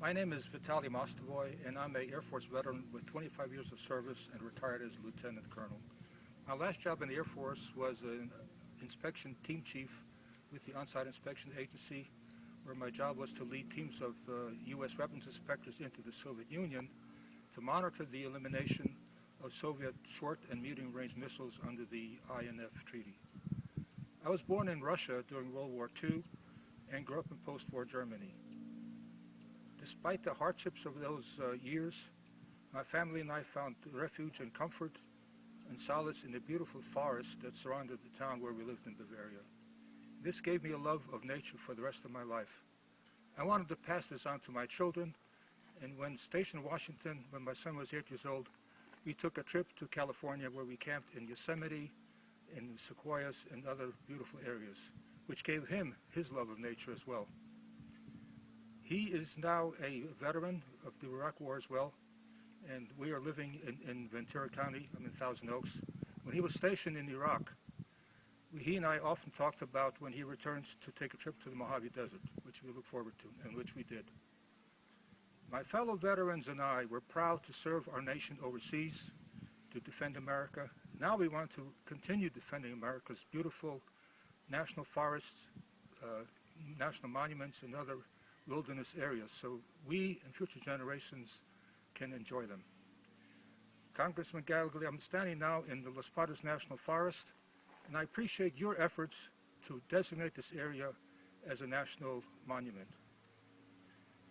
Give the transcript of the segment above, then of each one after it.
My name is Vitali Mostovoj, and I'm an Air Force veteran with 25 years of service and retired as Lieutenant Colonel. My last job in the Air Force was an inspection team chief with the On-Site Inspection Agency, where my job was to lead teams of U.S. weapons inspectors into the Soviet Union to monitor the elimination of Soviet short and medium-range missiles under the INF Treaty. I was born in Russia during World War II and grew up in post-war Germany. Despite the hardships of those years, my family and I found refuge and comfort and solace in the beautiful forest that surrounded the town where we lived in Bavaria. This gave me a love of nature for the rest of my life. I wanted to pass this on to my children, and when stationed in Washington, when my son was 8 years old, we took a trip to California where we camped in Yosemite, in sequoias, and other beautiful areas, which gave him his love of nature as well. He is now a veteran of the Iraq War as well, and we are living in Ventura County. I'm in Thousand Oaks. When he was stationed in Iraq, he and I often talked about when he returns to take a trip to the Mojave Desert, which we look forward to, and which we did. My fellow veterans and I were proud to serve our nation overseas, to defend America. Now we want to continue defending America's beautiful national forests, national monuments, and other wilderness areas, so we and future generations can enjoy them. Congressman Gallagher, I'm standing now in the Los Padres National Forest, and I appreciate your efforts to designate this area as a national monument.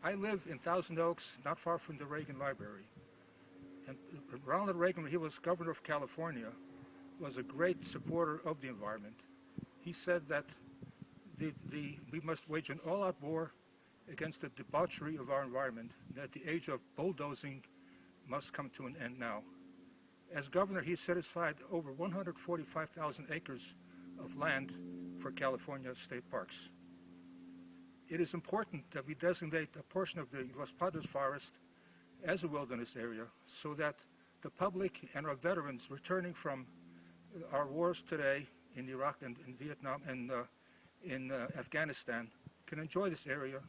I live in Thousand Oaks, not far from the Reagan Library, and Ronald Reagan, when he was governor of California, was a great supporter of the environment. He said that we must wage an all-out war against the debauchery of our environment, that the age of bulldozing must come to an end now. As governor, he set aside over 145,000 acres of land for California state parks. It is important that we designate a portion of the Los Padres Forest as a wilderness area so that the public and our veterans returning from our wars today in Iraq and in Vietnam and in Afghanistan can enjoy this area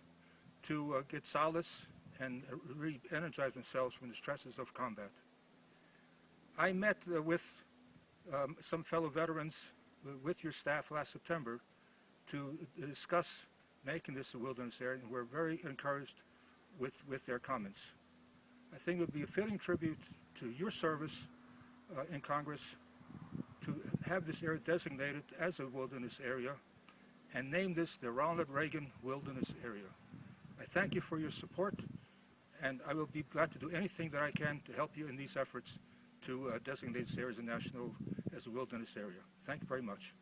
to get solace and re-energize themselves from the stresses of combat. I met with some fellow veterans with your staff last September to discuss making this a wilderness area, and we're very encouraged with their comments. I think it would be a fitting tribute to your service in Congress to have this area designated as a wilderness area and name this the Ronald Reagan Wilderness Area. I thank you for your support, and I will be glad to do anything that I can to help you in these efforts to designate this area as a wilderness area. Thank you very much.